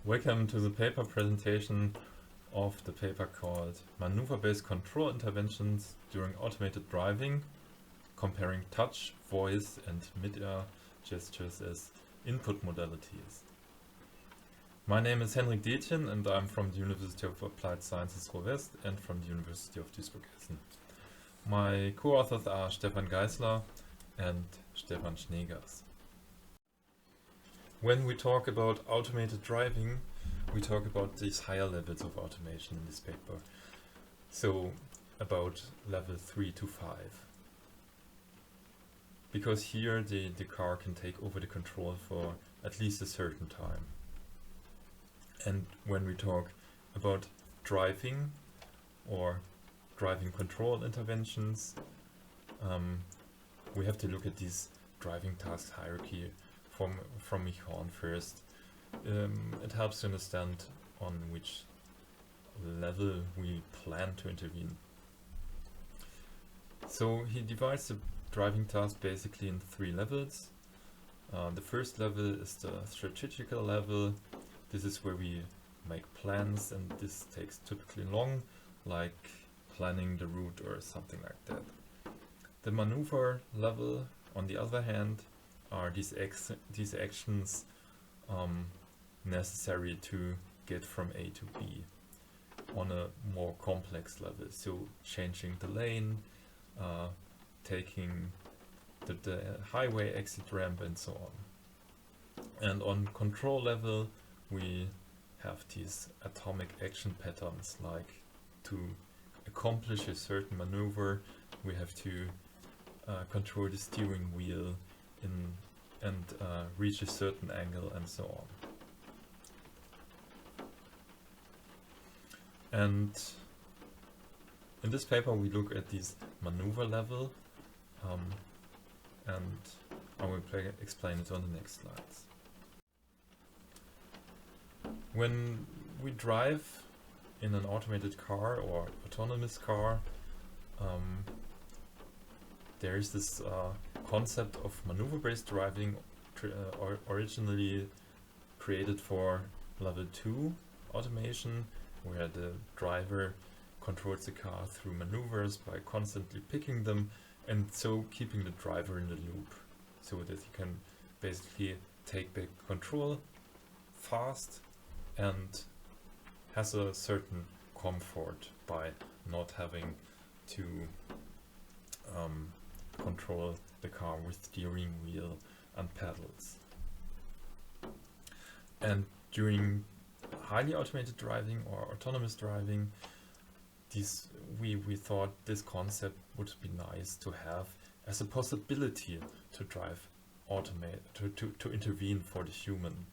Welcome to the paper presentation of the paper called Maneuver-Based Control Interventions During Automated Driving, Comparing Touch, Voice and Mid-air Gestures as Input Modalities. My name is Henrik Detjen and I'm from the University of Applied Sciences Ruhr-West and from the University of Duisburg-Essen. My co-authors are Stefan Geisler and Stefan Schneegers. When we talk about automated driving, we talk about these higher levels of automation in this paper. So about level 3 to 5. Because here the car can take over the control for at least a certain time. And when we talk about driving or driving control interventions, we have to look at this driving task hierarchy from Michorn first. It helps to understand on which level we plan to intervene. So he divides the driving task basically in 3 levels. The first level is the strategical level. This is where we make plans, and this takes typically long, like planning the route or something like that. The maneuver level, on the other hand, are these actions necessary to get from A to B on a more complex level. So changing the lane, taking the highway exit ramp and so on. And on control level we have these atomic action patterns, like to accomplish a certain maneuver we have to control the steering wheel and reach a certain angle and so on. And in this paper we look at this maneuver level, and I will explain it on the next slides. When we drive in an automated car or autonomous car, there is this concept of maneuver-based driving originally created for level 2 automation, where the driver controls the car through maneuvers by constantly picking them and so keeping the driver in the loop, so that he can basically take back control fast and has a certain comfort by not having to control the car with steering wheel and pedals. And during highly automated driving or autonomous driving, we thought this concept would be nice to have as a possibility to drive to intervene for the human.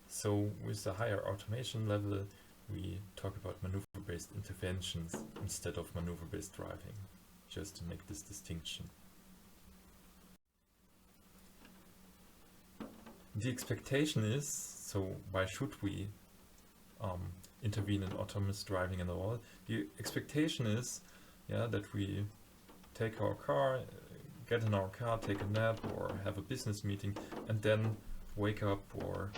So with the higher automation level we talk about maneuver-based interventions instead of maneuver-based driving, just to make this distinction. The expectation is, so why should we intervene in autonomous driving at all? The expectation is that we take our car, get in our car, take a nap or have a business meeting, and then wake up or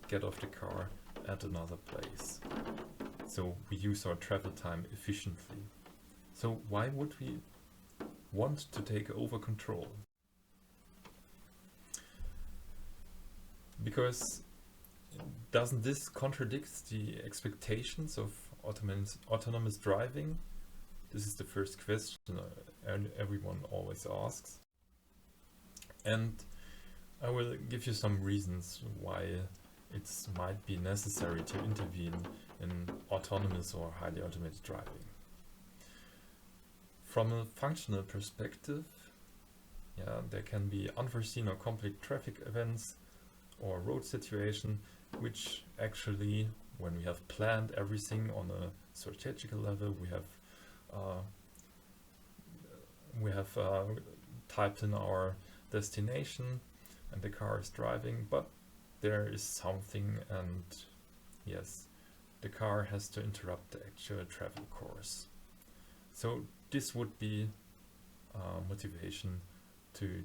get off the car at another place. So we use our travel time efficiently. So why would we want to take over control? Because doesn't this contradict the expectations of autonomous driving? This is the first question everyone always asks. And I will give you some reasons why it might be necessary to intervene in autonomous or highly automated driving. From a functional perspective, there can be unforeseen or complex traffic events or road situation, which actually, when we have planned everything on a strategical level, we have typed in our destination and the car is driving, but there is something, and yes, the car has to interrupt the actual travel course. So this would be motivation to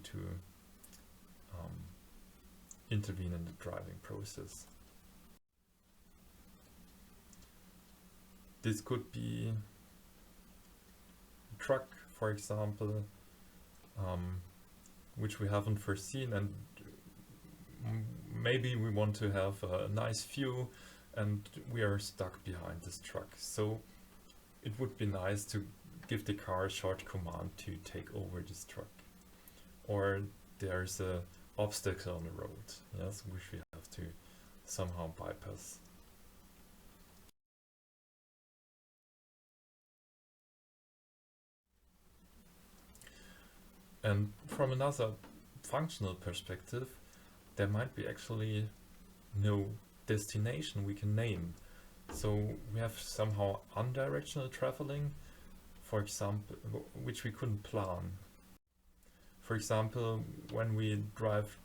intervene in the driving process. this could be a truck, for example, which we haven't foreseen, and maybe we want to have a nice view and we are stuck behind this truck. So it would be nice to give the car a short command to take over this truck. Or there's a obstacle on the road, yes, which we have to somehow bypass. And from another functional perspective, there might be actually no destination we can name. So we have somehow unidirectional traveling, for example, which we couldn't plan. For example, when we drive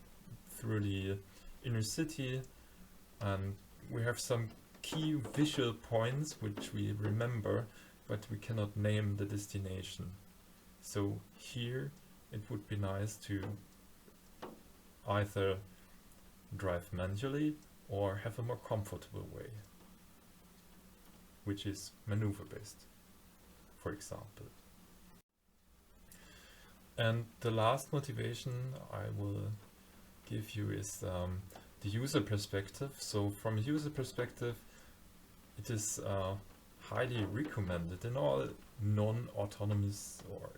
through the inner city and we have some key visual points which we remember, but we cannot name the destination. So here it would be nice to either drive manually or have a more comfortable way, which is maneuver based, for example. And the last motivation I will give you is the user perspective. So from a user perspective, it is highly recommended in all non-autonomous or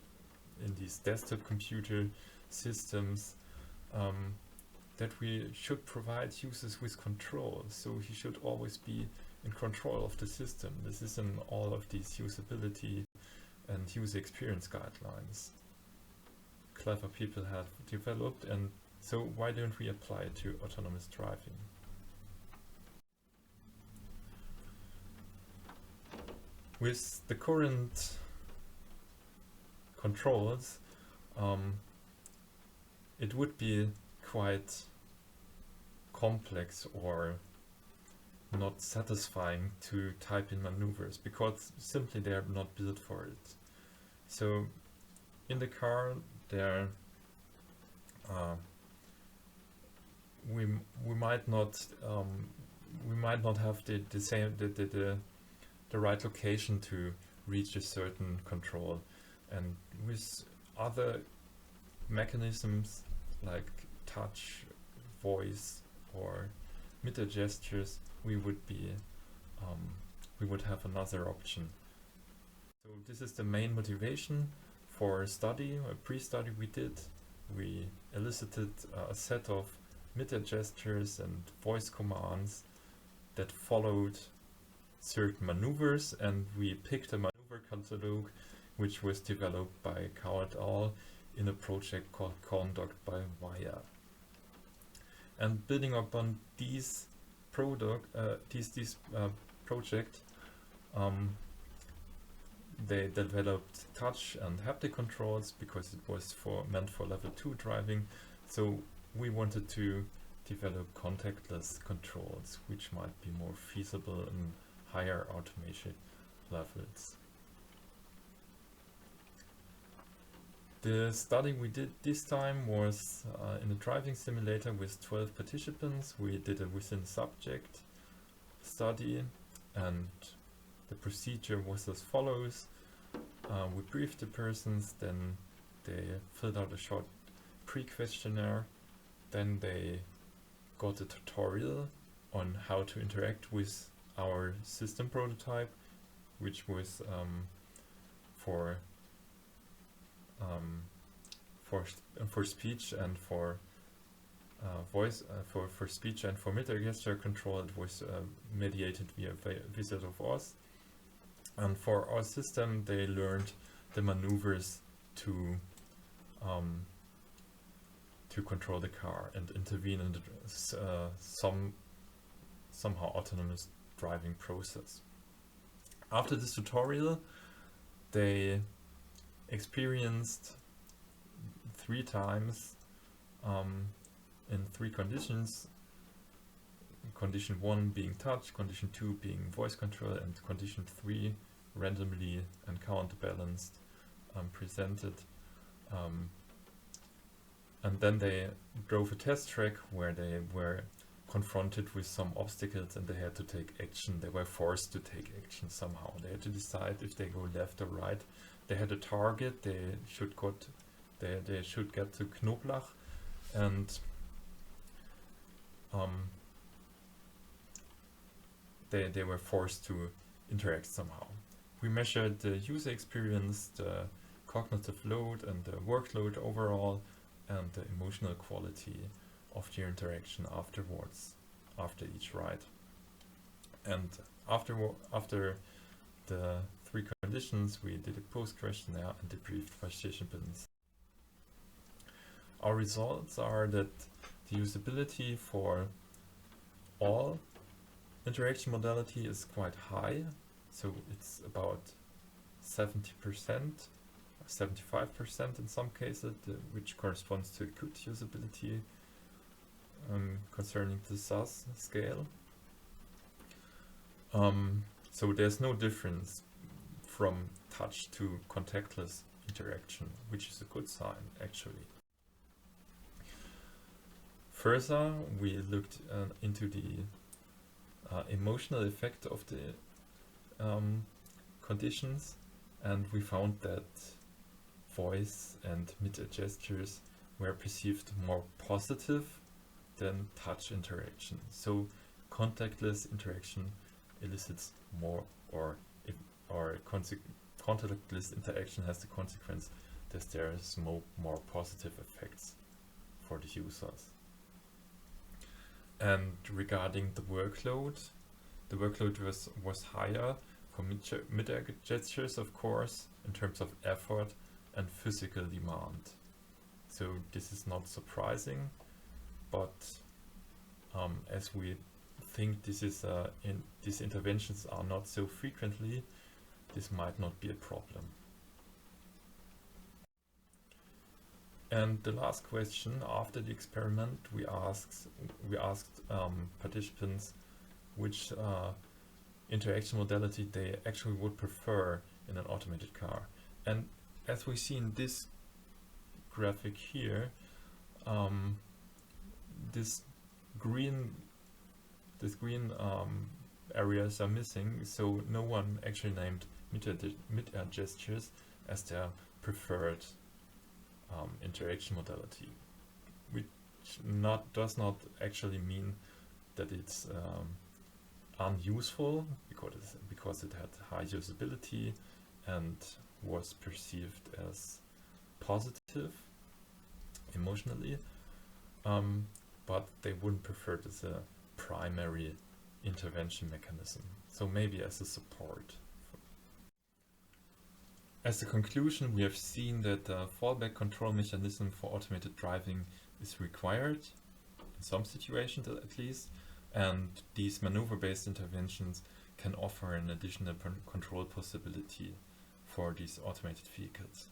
in these desktop computer systems that we should provide users with control. So he should always be in control of the system. This is in all of these usability and user experience guidelines clever people have developed, and so why don't we apply it to autonomous driving? With the current controls, it would be quite complex or not satisfying to type in maneuvers because simply they are not built for it. So in the car there we might not have the right location to reach a certain control, and with other mechanisms like touch, voice or meter gestures we would have another option. So this is the main motivation for a study, a pre-study we did. We elicited a set of meter gestures and voice commands that followed certain maneuvers, and we picked a maneuver catalog which was developed by Kao et al. In a project called Conduct by Wire. And building upon these project, they developed touch and haptic controls because it was meant for level 2 driving. So we wanted to develop contactless controls, which might be more feasible in higher automation levels. The study we did this time was in a driving simulator with 12 participants. We did a within subject study, and the procedure was as follows. We briefed the persons, then they filled out a short pre-questionnaire, then they got a tutorial on how to interact with our system prototype, which was for speech and for voice, for speech and for meter gesture control. It was mediated via Wizard of Oz. And for our system, they learned the maneuvers to control the car and intervene in the somehow autonomous driving process. After this tutorial, they experienced 3 times in 3 conditions. Condition 1 being touch, condition 2 being voice control, and condition 3 randomly and counterbalanced presented. And then they drove a test track where they were confronted with some obstacles and they had to take action. They were forced to take action somehow. They had to decide if they go left or right. They had a target. They should get to Knoblauch, and they were forced to interact somehow. We measured the user experience, the cognitive load and the workload overall, and the emotional quality of the interaction afterwards, after each ride. And after the 3 conditions, we did a post-questionnaire and debriefed participants. Our results are that the usability for all interaction modality is quite high, so it's about 70%, 75% in some cases, which corresponds to good usability concerning the SAS scale. So there's no difference from touch to contactless interaction, which is a good sign actually. Further, we looked into the emotional effect of the conditions, and we found that voice and mid-ear gestures were perceived more positive than touch interaction. So contactless interaction elicits more, or contactless interaction has the consequence that there is more positive effects for the users. And regarding the workload was higher for mid-ear gestures, of course, in terms of effort and physical demand. So this is not surprising, but as we think these interventions are not so frequently, this might not be a problem. And the last question after the experiment, we asked participants which interaction modality they actually would prefer in an automated car. And as we see in this graphic here, this green areas are missing, so no one actually named mid-ear gestures as their preferred interaction modality, which does not actually mean that it's unuseful, because it had high usability and was perceived as positive emotionally, but they wouldn't prefer it as a primary intervention mechanism, so maybe as a support. As a conclusion, we have seen that a fallback control mechanism for automated driving is required, in some situations at least, and these maneuver-based interventions can offer an additional control possibility for these automated vehicles.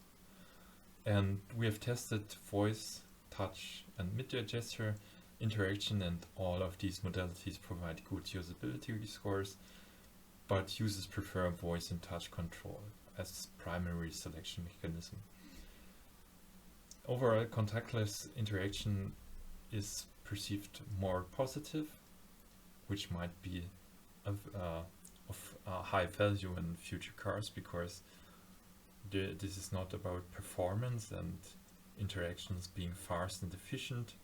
And we have tested voice, touch, and mid-ear gesture interaction, and all of these modalities provide good usability scores, but users prefer voice and touch control as primary selection mechanism. Overall, contactless interaction is perceived more positive, which might be of high value in future cars, because this is not about performance and interactions being fast and efficient,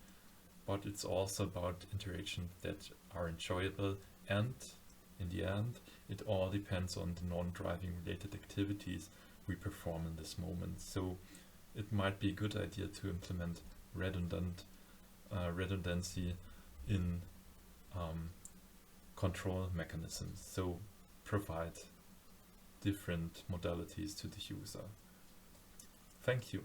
but it's also about interactions that are enjoyable, and in the end it all depends on the non-driving related activities we perform in this moment. So it might be a good idea to implement redundancy in control mechanisms, so provide different modalities to the user. Thank you.